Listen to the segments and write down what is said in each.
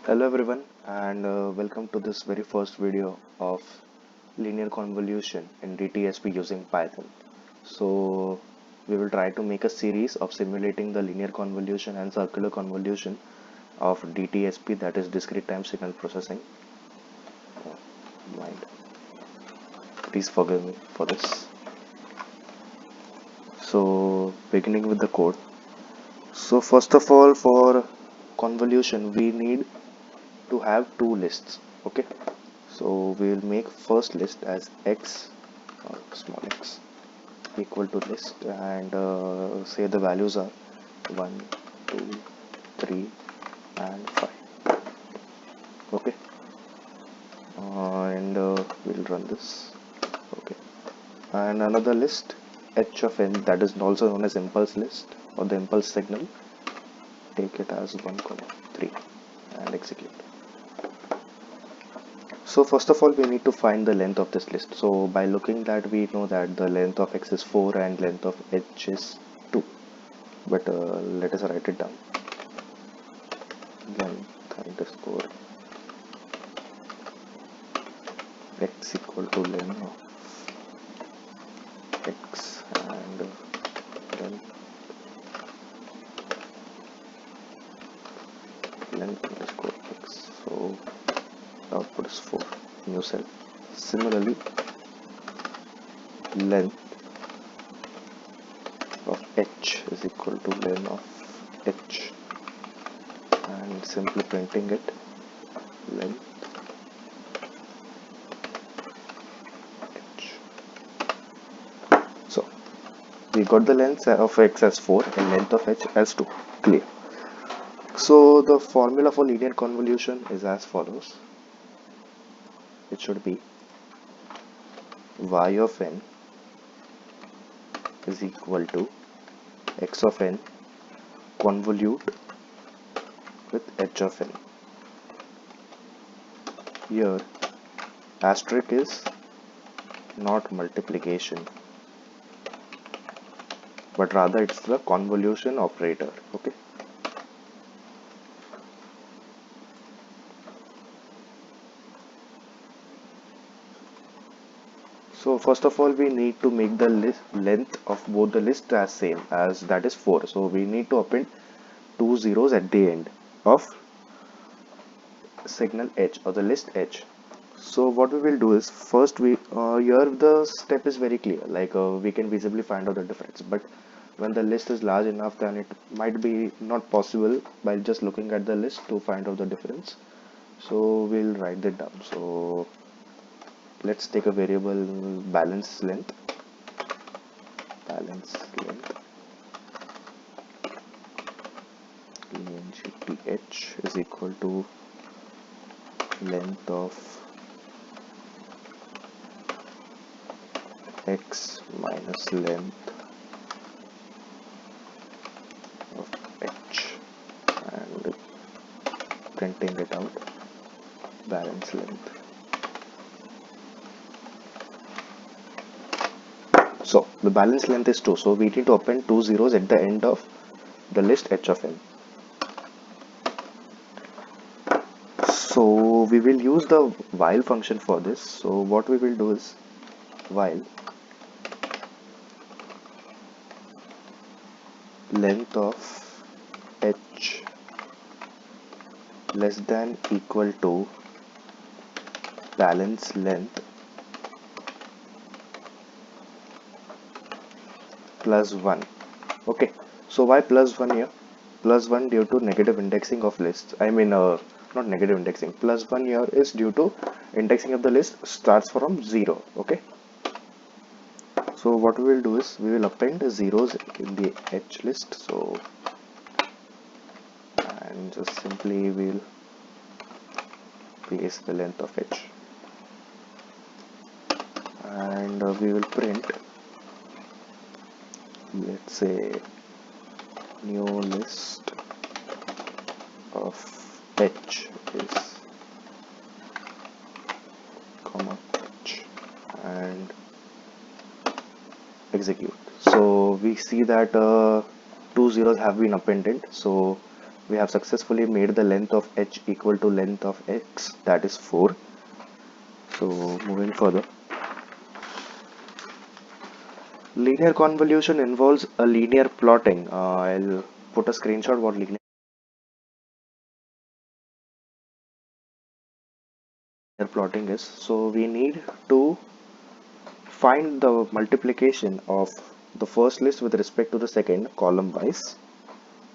Hello everyone and welcome to this very first video of linear convolution in DTSP using Python. So we will try to make a series of simulating the linear convolution and circular convolution of DTSP, that is discrete time signal processing. Mind. Please forgive me for this. So beginning with the code. So first of all, for convolution we need to have two lists. Okay, so we will make first list as x or small x equal to list, and say the values are 1, 2, 3 and 5. Okay, and we'll run this. Okay, and another list h of n, that is also known as impulse list or the impulse signal. Take it as 1, 3 and execute. So first of all we need to find the length of this list. So by looking that we know that the length of x is 4 and length of h is 2, but let us write it down. Length underscore x equal to length of x and length underscore x. So output is 4, new cell. Similarly, length of h is equal to length of h, and simply printing it, length h. So we got the length of x as 4 and length of h as 2. Clear. So the formula for linear convolution is as follows. It should be y of n is equal to x of n convolute with h of n. Here asterisk is not multiplication, but rather it's the convolution operator. Okay, so first of all we need to make the length of both the lists as same, as that is 4. So we need to append 2 zeros at the end of signal h or the list h. So what we will do is, first we here the step is very clear, like we can visibly find out the difference, but when the list is large enough then it might be not possible by just looking at the list to find out the difference. So we'll write that down. So let's take a variable balance length length is equal to length of x minus length of h, and printing it out, balance length. So the balance length is 2, so we need to append 2 zeros at the end of the list h of n. So we will use the while function for this. So what we will do is, while length of h less than equal to balance length plus 1. Okay, so why plus 1 here? Plus 1 due to negative indexing of lists. I mean not negative indexing, plus 1 here is due to indexing of the list starts from 0. Okay, so what we will do is we will append zeros in the h list. So and just simply we'll paste the length of h, and we will print, let's say, new list of h is comma h, and execute. So we see that 2 zeros have been appended. So we have successfully made the length of h equal to length of x, that is 4. So moving further, linear convolution involves a linear plotting. I'll put a screenshot what linear plotting is. So we need to find the multiplication of the first list with respect to the second column wise,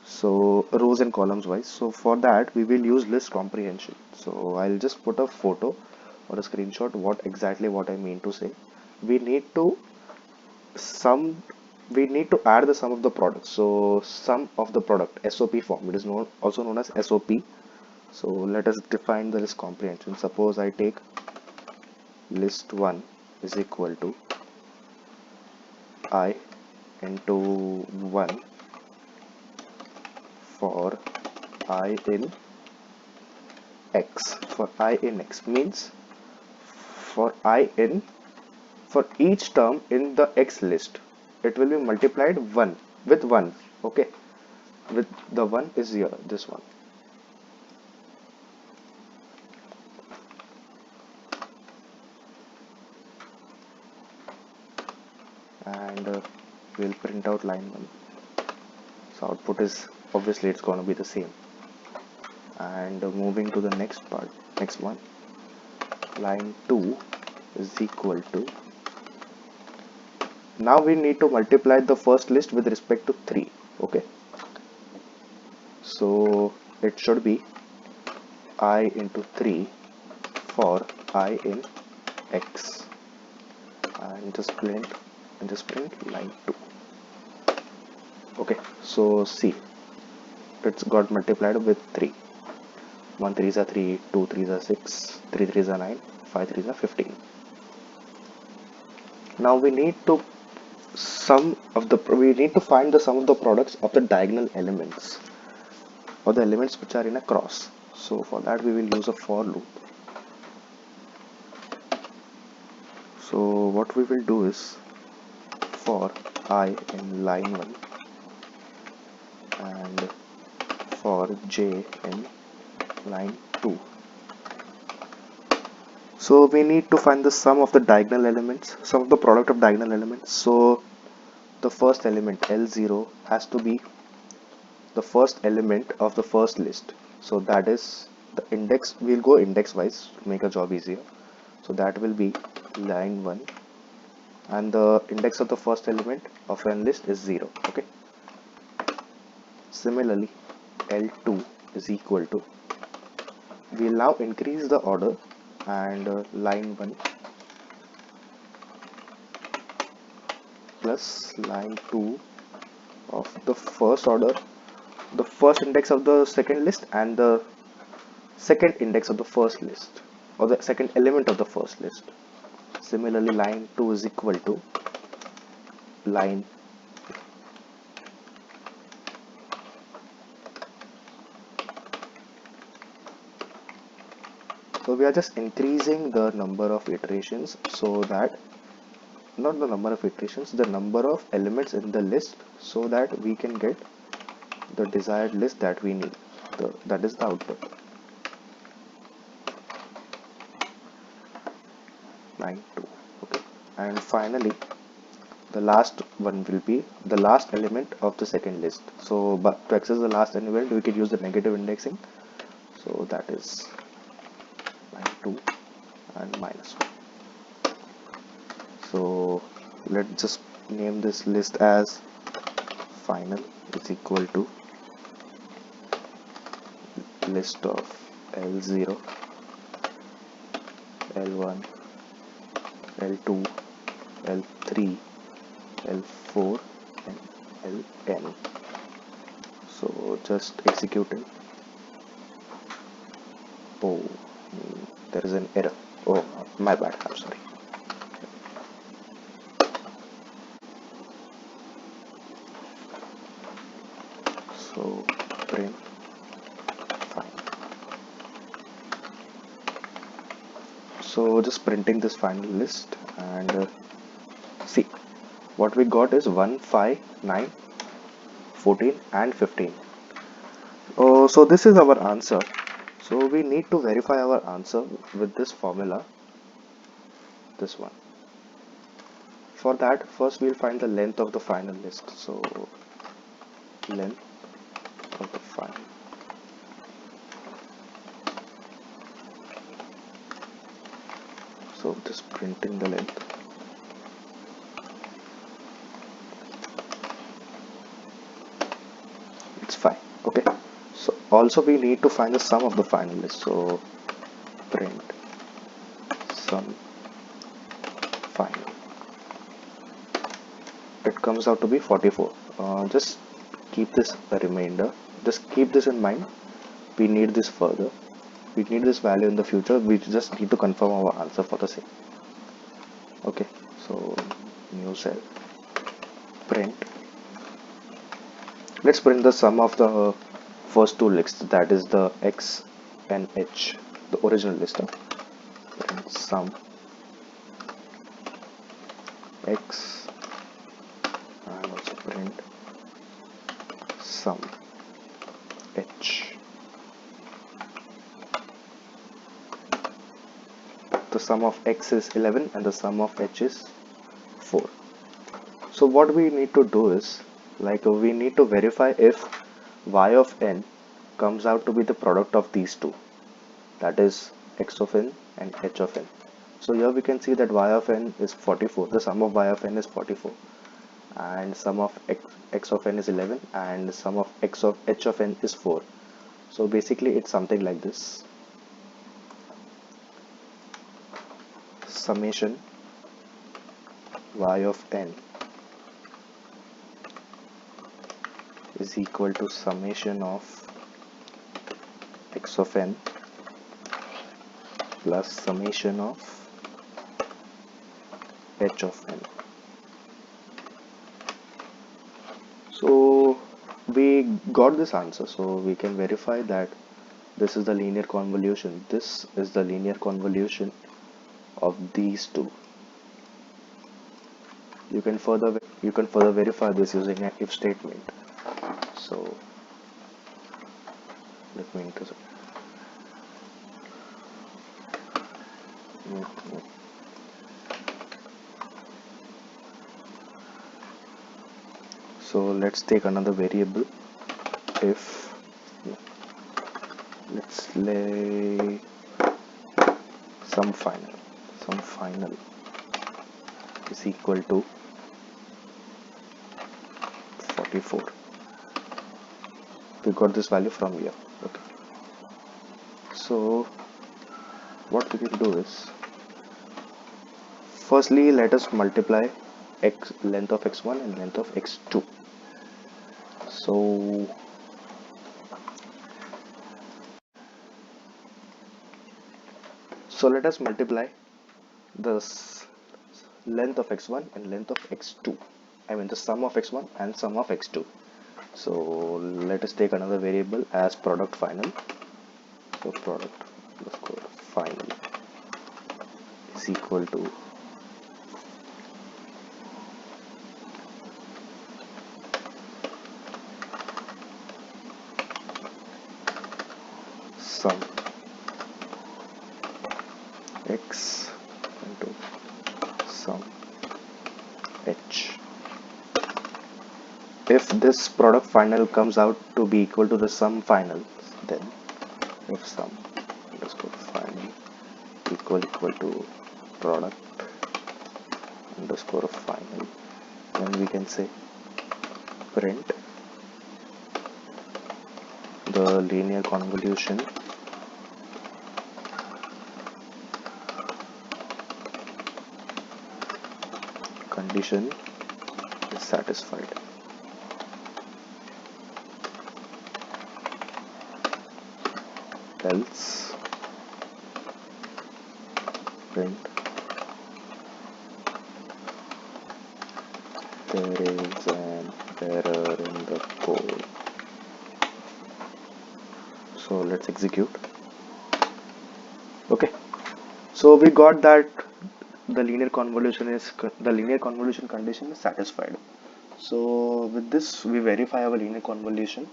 so rows and columns wise. So for that we will use list comprehension. So I'll just put a photo or a screenshot what I mean to say. We need to sum we need to add the sum of the product. So sum of the product, SOP form, it is also known as SOP. So let us define the list comprehension. Suppose I take list 1 is equal to I into 1 for I in x. For I in x means for I in for each term in the x list, it will be multiplied 1 with 1. Okay, with the 1 is here, this one. And we'll print out line 1. So output is obviously it's going to be the same. And moving to the next part, next one, line 2 is equal to, now we need to multiply the first list with respect to 3. Okay, so it should be I into 3 for I in x, and just print line 2. Okay, so see, it's got multiplied with 3. 1 3s are 3, 2 3s are 6, 3 3s are 9, 5 3s are 15. Now we need to find the sum of the products of the diagonal elements, or the elements which are in a cross. So for that we will use a for loop. So what we will do is for I in line 1 and for j in line 2. So we need to find the sum of the diagonal elements, sum of the product of diagonal elements. So the first element L0 has to be the first element of the first list. So that is the index. We'll go index wise to make a job easier. So that will be line 1, and the index of the first element of an list is 0. Okay. Similarly, L2 is equal to, we'll now increase the order, and line 1 plus line 2 of the first order, the first index of the second list and the second index of the first list, or the second element of the first list. Similarly, line 2 is equal to line so we are just increasing the number of iterations, so that not the number of iterations, the number of elements in the list, so that we can get the desired list that we need. That is the output. Line 2. Okay, and finally the last one will be the last element of the second list. So but to access the last element we can use the negative indexing. So that is line 2 and minus 1. So let's just name this list as final is equal to list of L0, L1, L2, L3, L4 and Ln. So just executing. Oh, there is an error. Oh, my bad, I'm sorry. So print fine. So just printing this final list, and see what we got is 1, 5, 9, 14 and 15. So this is our answer. So we need to verify our answer with this formula, this one. For that, first we'll find the length of the final list. So length of the final. So just printing the length. It's fine. Okay. So also we need to find the sum of the final list. So print sum final. It comes out to be 44. Just keep this a remainder. Just keep this in mind. We need this further. We need this value in the future. We just need to confirm our answer for the same. Okay. So new cell. Print. Let's print the sum of the first two lists. That is the X and H, the original list. Print sum X and also print sum H. The sum of X is 11 and the sum of H is 4. So what we need to do is, like, we need to verify if y of n comes out to be the product of these two, that is x of n and h of n. So here we can see that y of n is 44, the sum of y of n is 44, and sum of x of n is 11, and sum of x of h of n is 4. So basically it's something like this: summation y of n is equal to summation of x of n plus summation of h of n. So we got this answer, so we can verify that this is the linear convolution. This is the linear convolution of these two. You can further verify this using an if statement. So let me enter. So let's take another variable. If let's lay sum final is equal to 44. We got this value from here. Okay. So what we can do is, firstly let us multiply length of x1 and length of x2. So let us multiply the length of x1 and length of x2. I mean the sum of x1 and sum of x2. So let us take another variable as product final. So product final is equal to sum x into sum h. If this product final comes out to be equal to the sum final, then if sum underscore final equal to product underscore final, then we can say print the linear convolution condition is satisfied. Else print there is an error in the code. So let's execute. Okay, so we got that the linear convolution condition is satisfied. So with this we verify our linear convolution.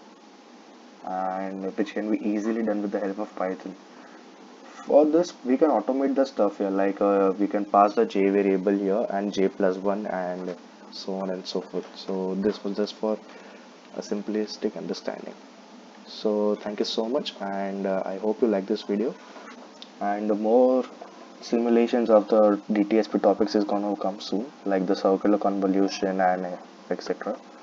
and which can be easily done with the help of Python. For this, we can automate the stuff here, like we can pass the j variable here and j plus 1 and so on and so forth. So this was just for a simplistic understanding. So thank you so much, and I hope you like this video, and the more simulations of the DTSP topics is gonna come soon, like the circular convolution and etc.